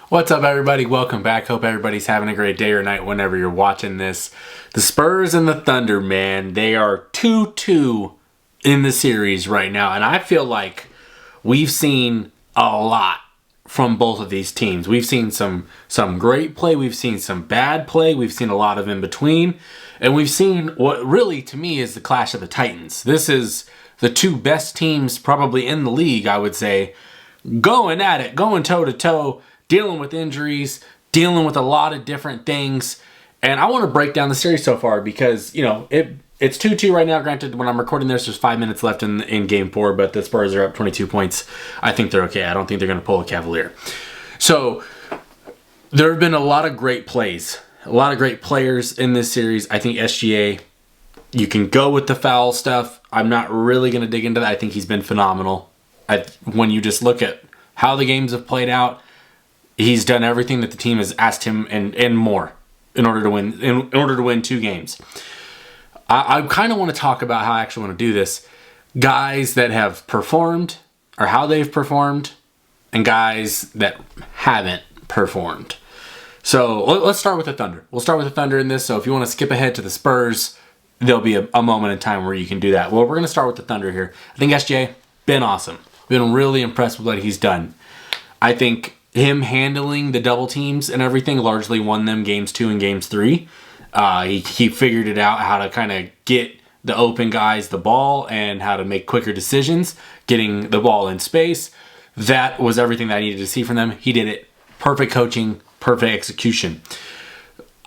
What's up, everybody? Welcome back. Hope everybody's having a great day or night whenever you're watching this. The Spurs and the Thunder, man, they are 2-2 in the series right now. And I feel like we've seen a lot from both of these teams. We've seen some great play. We've seen some bad play. We've seen a lot of in between. And we've seen what really, to me, is the clash of the Titans. This is the two best teams probably in the league, I would say, going at it, going toe-to-toe, dealing with injuries, dealing with a lot of different things. And I want to break down the series so far because, you know, it's 2-2 right now. Granted, when I'm recording this, there's 5 minutes left in Game 4, but the Spurs are up 22 points. I think they're okay. I don't think they're going to pull a Cavalier. So there have been a lot of great plays, a lot of great players in this series. I think SGA, you can go with the foul stuff. I'm not really going to dig into that. I think he's been phenomenal. When you just look at how the games have played out, he's done everything that the team has asked him and more in order to win. In order to win 2 games, I kind of want to talk about how I actually want to do this. Guys that have performed or how they've performed, and guys that haven't performed. So let's start with the Thunder. We'll start with the Thunder in this. So if you want to skip ahead to the Spurs, there'll be a moment in time where you can do that. Well, we're going to start with the Thunder here. I think SGA been awesome. Been really impressed with what he's done. I think him handling the double teams and everything largely won them games 2 and games 3. He figured it out how to kind of get the open guys the ball and how to make quicker decisions, getting the ball in space. That was everything that I needed to see from them. He did it. Perfect coaching, perfect execution.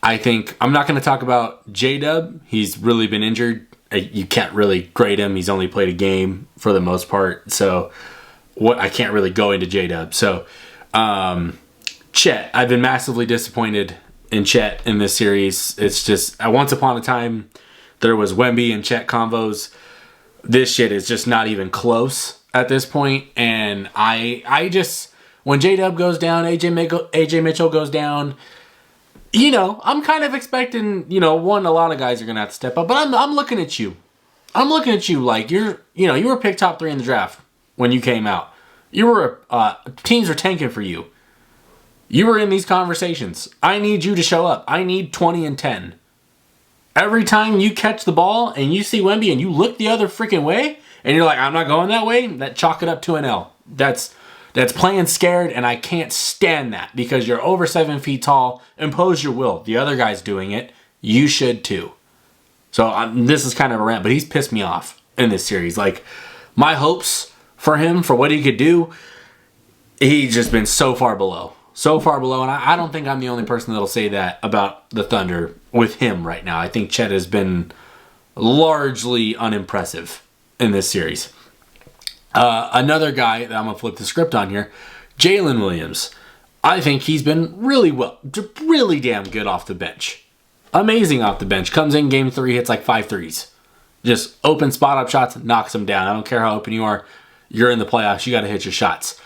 I think I'm not going to talk about J-Dub. He's really been injured. You can't really grade him. He's only played a game for the most part. So I can't really go into J-Dub. So Chet, I've been massively disappointed in Chet in this series. It's just, once upon a time, there was Wemby and Chet convos. This shit is just not even close at this point. And I just, when J-Dub goes down, AJ Mitchell goes down, you know, I'm kind of expecting, you know, a lot of guys are going to have to step up. But I'm looking at you. I'm looking at you like you were picked top 3 in the draft when you came out. You were, teams were tanking for you. You were in these conversations. I need you to show up. I need 20 and 10. Every time you catch the ball and you see Wemby and you look the other freaking way and you're like, I'm not going that way, that chalk it up to an L. That's playing scared, and I can't stand that because you're over 7 feet tall. Impose your will. The other guy's doing it. You should too. So this is kind of a rant, but he's pissed me off in this series. Like, my hopes for him, for what he could do, he's just been so far below. So far below, and I don't think I'm the only person that'll say that about the Thunder with him right now. I think Chet has been largely unimpressive in this series. Another guy that I'm going to flip the script on here, Jalen Williams. I think he's been really damn good off the bench. Amazing off the bench. Comes in game 3, hits like 5 threes. Just open spot-up shots, knocks them down. I don't care how open you are. You're in the playoffs. You got to hit your shots.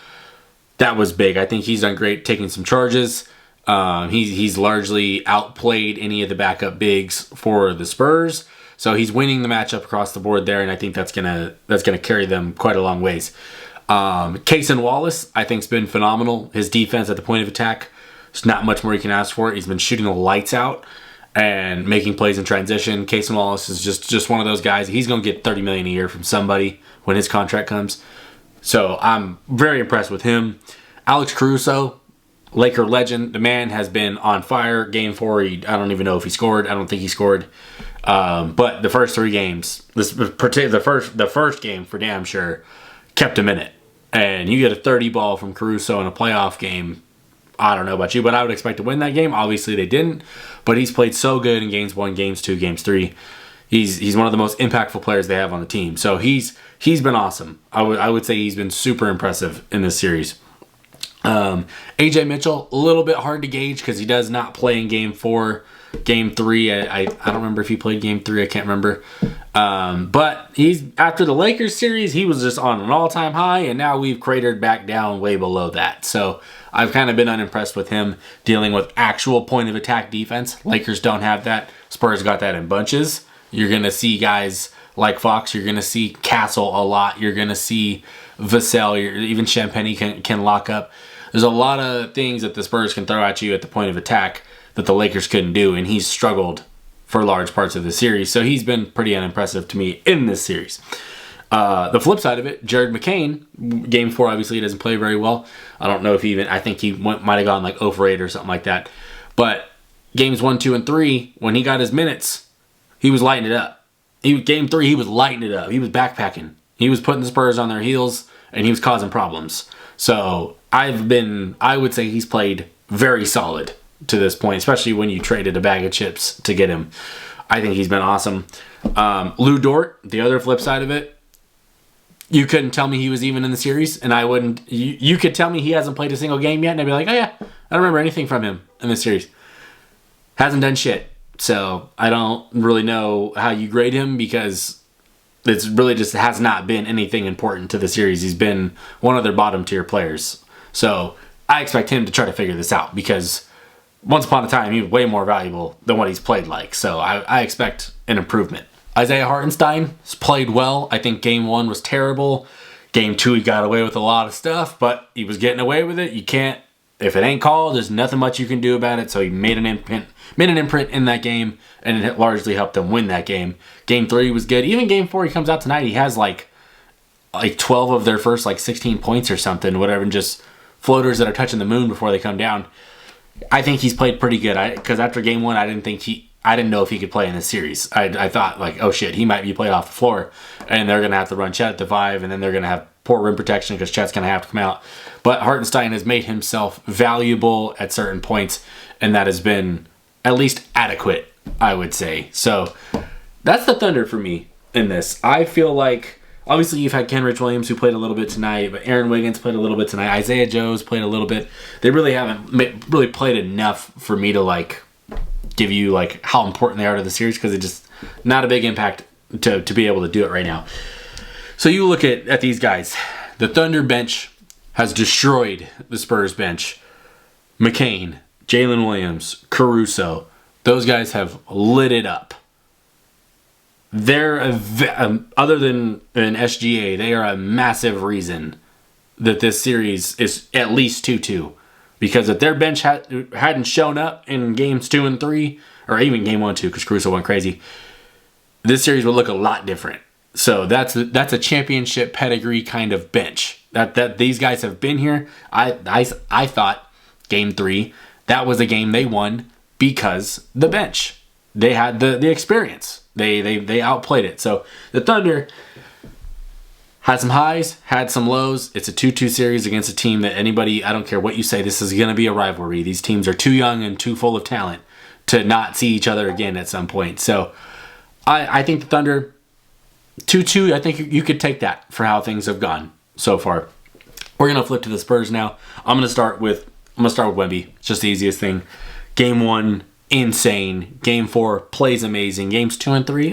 That was big. I think he's done great taking some charges. He's largely outplayed any of the backup bigs for the Spurs. So he's winning the matchup across the board there, and I think that's gonna carry them quite a long ways. Cason Wallace, I think, has been phenomenal. His defense at the point of attack, there's not much more you can ask for. He's been shooting the lights out and making plays in transition. Cason Wallace is just one of those guys. He's gonna get $30 million a year from somebody when his contract comes. So I'm very impressed with him. Alex Caruso, Laker legend. The man has been on fire. Game 4, I don't even know if he scored. I don't think he scored. But the first 3 games, the first game for damn sure, kept him in it. And you get a 30 ball from Caruso in a playoff game. I don't know about you, but I would expect to win that game. Obviously they didn't. But he's played so good in games 1, games 2, games 3. He's one of the most impactful players they have on the team. So he's been awesome. I would say he's been super impressive in this series. AJ Mitchell, a little bit hard to gauge because he does not play in game 4. Game 3, I don't remember if he played game 3. I can't remember. But he's, after the Lakers series, he was just on an all-time high, and now we've cratered back down way below that. So I've kind of been unimpressed with him dealing with actual point-of-attack defense. Lakers don't have that. Spurs got that in bunches. You're going to see guys like Fox. You're going to see Castle a lot. You're going to see Vassell. Even Champagny can lock up. There's a lot of things that the Spurs can throw at you at the point of attack that the Lakers couldn't do, and he's struggled for large parts of the series. So he's been pretty unimpressive to me in this series. The flip side of it, Jared McCain, game 4, obviously he doesn't play very well. I don't know if I think he might have gone like 0 for 8 or something like that. But games 1, 2, and 3, when he got his minutes, he was lighting it up. Game 3, he was lighting it up. He was backpacking. He was putting the Spurs on their heels, and he was causing problems. So I would say he's played very solid to this point, especially when you traded a bag of chips to get him. I think he's been awesome. Lou Dort, the other flip side of it, you couldn't tell me he was even in the series, and I wouldn't. You could tell me he hasn't played a single game yet, and I'd be like, oh yeah, I don't remember anything from him in this series. Hasn't done shit. So I don't really know how you grade him, because it's really just has not been anything important to the series. He's been one of their bottom tier players. So I expect him to try to figure this out, because once upon a time he was way more valuable than what he's played like. So I expect an improvement. Isaiah Hartenstein has played well. I think game 1 was terrible. Game 2 he got away with a lot of stuff, but he was getting away with it. You can't, if it ain't called, there's nothing much you can do about it. So he made an imprint in that game, and it largely helped them win that game. Game 3 was good. Even game 4, he comes out tonight, he has like 12 of their first 16 points or something, whatever, and just floaters that are touching the moon before they come down. I think he's played pretty good. Because after game 1, I didn't know if he could play in this series. I thought oh shit, he might be played off the floor, and they're gonna have to run Chet at the 5, and then they're gonna have poor rim protection because Chet's gonna have to come out. But Hartenstein has made himself valuable at certain points, and that has been at least adequate, I would say. So that's the Thunder for me in this. I feel like, obviously you've had Kenrich Williams, who played a little bit tonight, but Aaron Wiggins played a little bit tonight. Isaiah Joe's played a little bit. They really haven't really played enough for me to give you how important they are to the series, because it's just not a big impact to be able to do it right now. So you look at these guys. The Thunder bench has destroyed the Spurs bench. McCain, Jalen Williams, Caruso, those guys have lit it up. They're other than an SGA, they are a massive reason that this series is at least 2-2. Because if their bench hadn't shown up in games 2 and 3, or even game 1, 2, because Caruso went crazy, this series would look a lot different. So that's a championship pedigree kind of bench. That these guys have been here. I thought game 3, that was a game they won because the bench. They had the experience. They outplayed it. So the Thunder had some highs, had some lows. It's a 2-2 series against a team that anybody, I don't care what you say, this is going to be a rivalry. These teams are too young and too full of talent to not see each other again at some point. So I think the Thunder, 2-2, I think you could take that for how things have gone so far. We're going to flip to the Spurs now. I'm going to start with Wemby. It's just the easiest thing. Game 1, insane. Game 4, plays amazing. Games 2 and 3,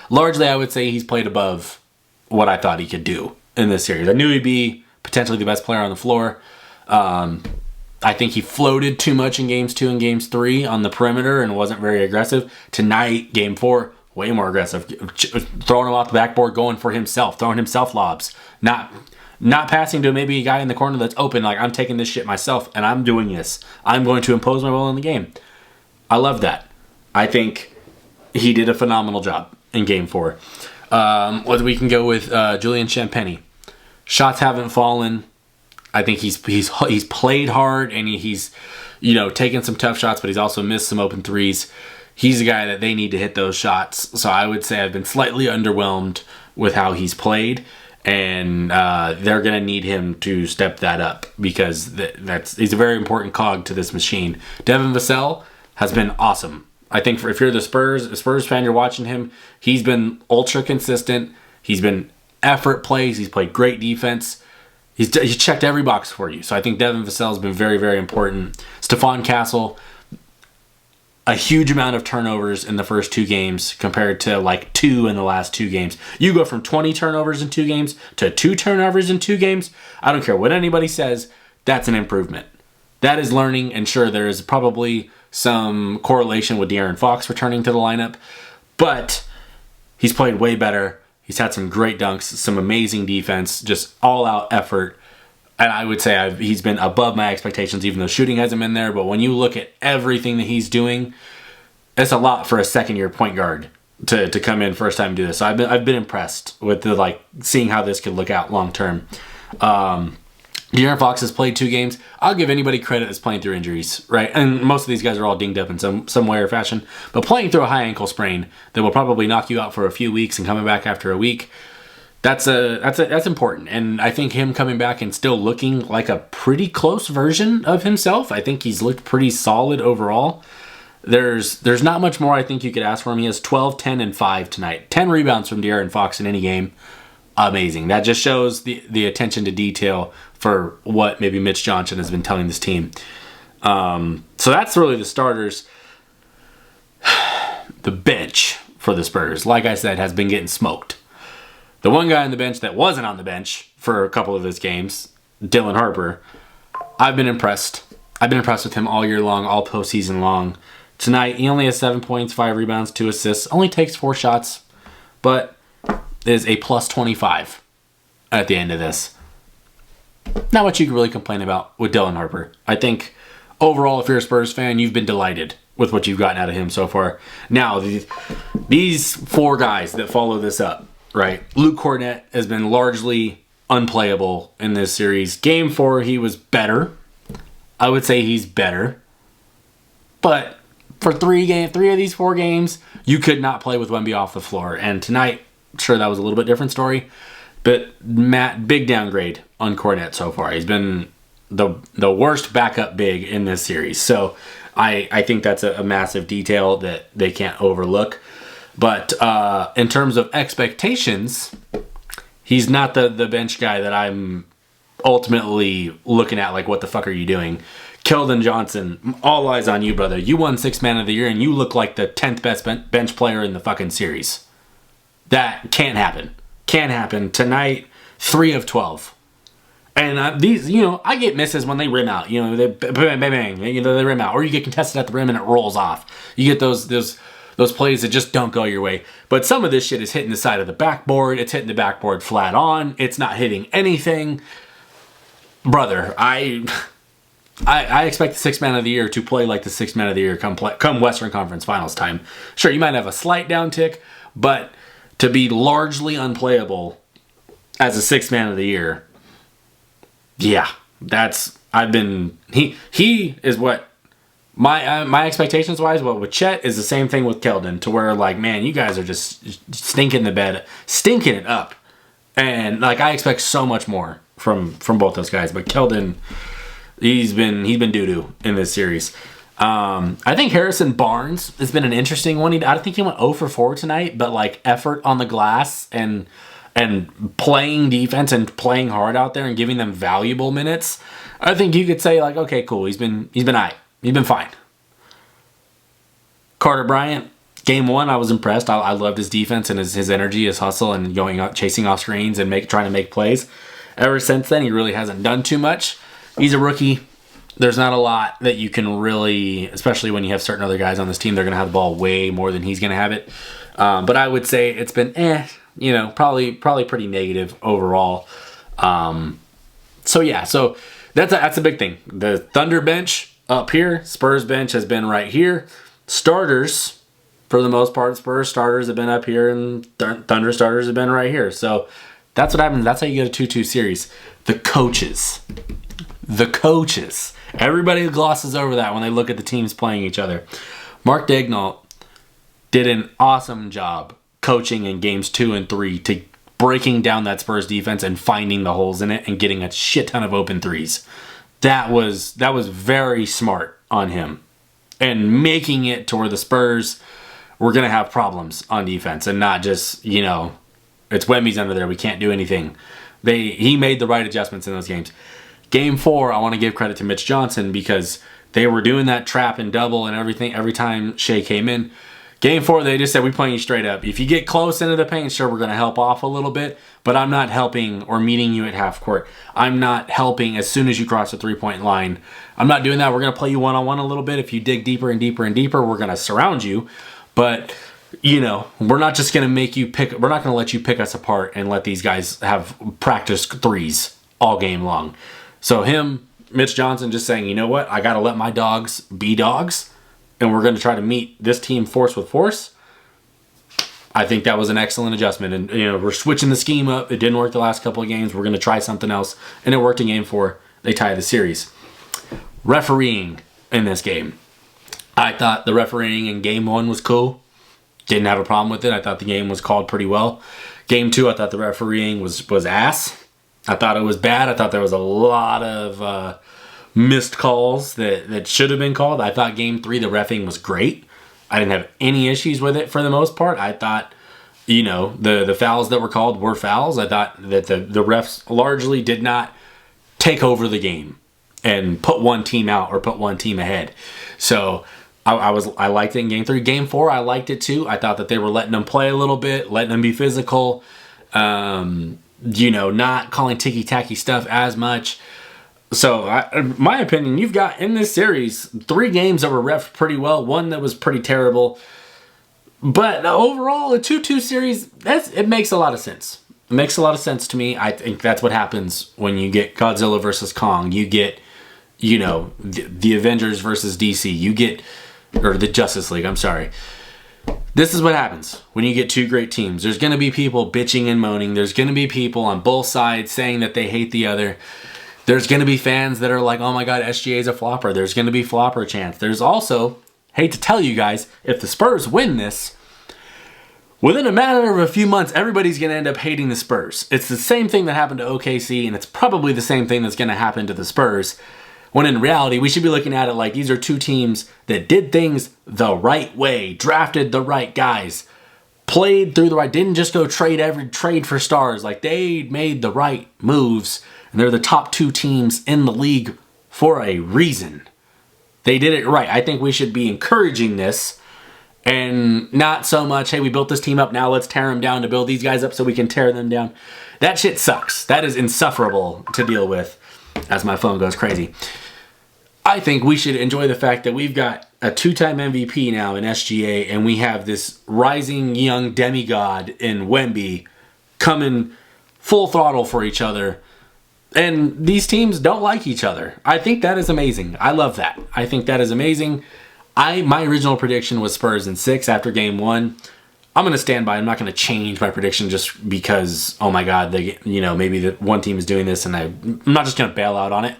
largely, I would say he's played above what I thought he could do in this series. I knew he'd be potentially the best player on the floor. I think he floated too much in games 2 and games 3 on the perimeter and wasn't very aggressive. Tonight, game 4, way more aggressive. Throwing him off the backboard, going for himself, throwing himself lobs. Not passing to maybe a guy in the corner that's open, I'm taking this shit myself and I'm doing this. I'm going to impose my will in the game. I love that. I think he did a phenomenal job in game 4. Whether we can go with Julian Champagnie. Shots haven't fallen. I think he's played hard, and he's taken some tough shots, but he's also missed some open threes. He's a guy that they need to hit those shots. So I would say I've been slightly underwhelmed with how he's played, and they're going to need him to step that up, because he's a very important cog to this machine. Devin Vassell has been awesome. I think if you're a Spurs fan, you're watching him, he's been ultra consistent. He's been effort plays. He's played great defense. He's checked every box for you. So I think Devin Vassell has been very, very important. Stephon Castle, a huge amount of turnovers in the first 2 games compared to 2 in the last 2 games. You go from 20 turnovers in 2 games to 2 turnovers in 2 games. I don't care what anybody says. That's an improvement. That is learning, and sure, there is probably some correlation with De'Aaron Fox returning to the lineup, but he's played way better. He's had some great dunks, some amazing defense, just all-out effort. and I would say he's been above my expectations, even though shooting hasn't been there. But when you look at everything that he's doing, it's a lot for a second-year point guard to come in first time and do this. So I've been impressed with seeing how this could look out long term. De'Aaron Fox has played 2 games. I'll give anybody credit that's playing through injuries, right? And most of these guys are all dinged up in some way or fashion. But playing through a high ankle sprain that will probably knock you out for a few weeks and coming back after a week, that's important. And I think him coming back and still looking like a pretty close version of himself. I think he's looked pretty solid overall. There's not much more I think you could ask for him. He has 12, 10, and 5 tonight. 10 rebounds from De'Aaron Fox in any game. Amazing. That just shows the attention to detail for what maybe Mitch Johnson has been telling this team. So that's really the starters. The bench for the Spurs, like I said, has been getting smoked. The one guy on the bench that wasn't on the bench for a couple of his games, Dylan Harper, I've been impressed. I've been impressed with him all year long, all postseason long. Tonight, he only has 7 points, 5 rebounds, 2 assists. Only takes 4 shots, but is a plus 25 at the end of this. Not what you can really complain about with Dylan Harper. I think overall, if you're a Spurs fan, you've been delighted with what you've gotten out of him so far. Now, these 4 guys that follow this up, right? Luke Kornet has been largely unplayable in this series. Game 4, he was better. I would say he's better. But for 3 of these 4 games, you could not play with Wemby off the floor. And tonight, sure, that was a little bit different story. But Matt, big downgrade on Kornet so far. He's been the worst backup big in this series. So I think that's a massive detail that they can't overlook. But in terms of expectations, he's not the bench guy that I'm ultimately looking at like, what the fuck are you doing? Keldon Johnson, all eyes on you, brother. You won 6th man of the year and you look like the 10th best bench player in the fucking series. That can't happen. Can't happen. Tonight, 3 of 12. And these, I get misses when they rim out. They bang, bang, they rim out. Or you get contested at the rim and it rolls off. You get those plays that just don't go your way. But some of this shit is hitting the side of the backboard. It's hitting the backboard flat on. It's not hitting anything. Brother, I expect the 6th man of the year to play like the 6th man of the year come Western Conference Finals time. Sure, you might have a slight downtick, but to be largely unplayable as a 6th man of the year, yeah, he is what my expectations wise. What with Chet is the same thing with Keldon, to where like, man, you guys are just stinking it up, and like I expect so much more from both those guys. But Keldon, he's been doo-doo in this series. I think Harrison Barnes has been an interesting one. I think he went 0 for 4 tonight, but like effort on the glass and playing defense and playing hard out there and giving them valuable minutes, I think you could say like, okay, cool. He's been aight. He's been fine. Carter Bryant, game 1, I was impressed. I loved his defense and his energy, his hustle, and going out chasing off screens and trying to make plays. Ever since then, he really hasn't done too much. He's a rookie. There's not a lot that you can really, especially when you have certain other guys on this team, they're going to have the ball way more than he's going to have it. But I would say it's been probably pretty negative overall. So that's a big thing. The Thunder bench up here, Spurs bench has been right here. Starters, for the most part, Spurs starters have been up here, and Thunder starters have been right here. So that's what happens. That's how you get a 2-2 series. The coaches. Everybody glosses over that when they look at the teams playing each other. Mark Daigneault did an awesome job coaching in games 2 and 3 to breaking down that Spurs defense and finding the holes in it and getting a shit ton of open threes. That was very smart on him, and making it to where the Spurs were going to have problems on defense and not just, it's Wemby's under there, we can't do anything. He made the right adjustments in those games. Game 4, I want to give credit to Mitch Johnson because they were doing that trap and double and everything every time Shai came in. Game 4, they just said, we're playing you straight up. If you get close into the paint, sure, we're going to help off a little bit, but I'm not helping or meeting you at half court. I'm not helping as soon as you cross the 3-point line. I'm not doing that. We're going to play you one-on-one a little bit. If you dig deeper and deeper and deeper, we're going to surround you. But, we're not just going to we're not going to let you pick us apart and let these guys have practice threes all game long. So Mitch Johnson just saying, you know what, I got to let my dogs be dogs, and we're going to try to meet this team force with force. I think that was an excellent adjustment. And, we're switching the scheme up. It didn't work the last couple of games. We're going to try something else. And it worked in game 4. They tied the series. Refereeing in this game. I thought the refereeing in game 1 was cool. Didn't have a problem with it. I thought the game was called pretty well. Game 2, I thought the refereeing was ass. I thought it was bad. I thought there was a lot of missed calls that should have been called. I thought game 3, the reffing was great. I didn't have any issues with it for the most part. I thought, the fouls that were called were fouls. I thought that the refs largely did not take over the game and put one team out or put one team ahead. So I liked it in game 3. Game 4, I liked it too. I thought that they were letting them play a little bit, letting them be physical, not calling ticky-tacky stuff as much. So, in my opinion, you've got in this series 3 games that were reffed pretty well, 1 that was pretty terrible. But overall, a 2-2 series, it makes a lot of sense. It makes a lot of sense to me. I think that's what happens when you get Godzilla versus Kong. You get, the Avengers versus DC. You get, or the Justice League, I'm sorry. This is what happens when you get 2 great teams. There's going to be people bitching and moaning. There's going to be people on both sides saying that they hate the other. There's going to be fans that are like, oh my God, SGA is a flopper. There's going to be flopper chants. There's also, hate to tell you guys, if the Spurs win this, within a matter of a few months, everybody's going to end up hating the Spurs. It's the same thing that happened to OKC, and it's probably the same thing that's going to happen to the Spurs. When in reality, we should be looking at it like these are 2 teams that did things the right way, drafted the right guys, played through the right, didn't just go trade for stars. Like, they made the right moves, and they're the top 2 teams in the league for a reason. They did it right. I think we should be encouraging this and not so much, hey, we built this team up, now let's tear them down to build these guys up so we can tear them down. That shit sucks. That is insufferable to deal with as my phone goes crazy. I think we should enjoy the fact that we've got a 2-time MVP now in SGA, and we have this rising young demigod in Wemby coming full throttle for each other. And these teams don't like each other. I think that is amazing. I love that. I think that is amazing. My original prediction was Spurs in 6 after game 1. I'm going to stand by. I'm not going to change my prediction just because, oh my God, maybe the one team is doing this, and I'm not just going to bail out on it.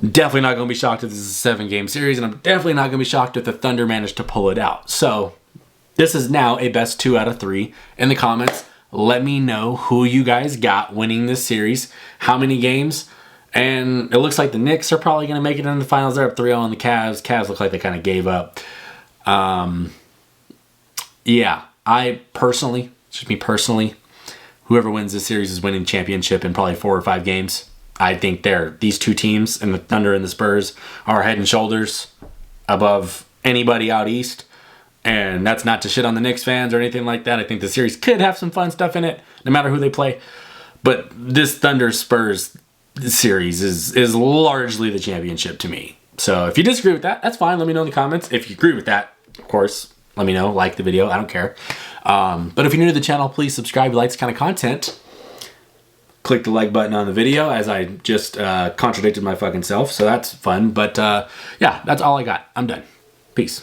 Definitely not going to be shocked if this is a 7-game series, and I'm definitely not going to be shocked if the Thunder managed to pull it out. So this is now a best 2 out of 3. In the comments, let me know who you guys got winning this series, how many games, and it looks like the Knicks are probably going to make it into the finals. They're up 3-0 on the Cavs. Cavs look like they kind of gave up. Yeah, just me personally, whoever wins this series is winning the championship in probably 4 or 5 games. I think these 2 teams, and the Thunder and the Spurs, are head and shoulders above anybody out east. And that's not to shit on the Knicks fans or anything like that. I think the series could have some fun stuff in it, no matter who they play. But this Thunder-Spurs series is largely the championship to me. So if you disagree with that, that's fine. Let me know in the comments. If you agree with that, of course, let me know. Like the video. I don't care. But if you're new to the channel, please subscribe. You like this kind of content. Click the like button on the video, as I just contradicted my fucking self. So that's fun. But yeah, that's all I got. I'm done. Peace.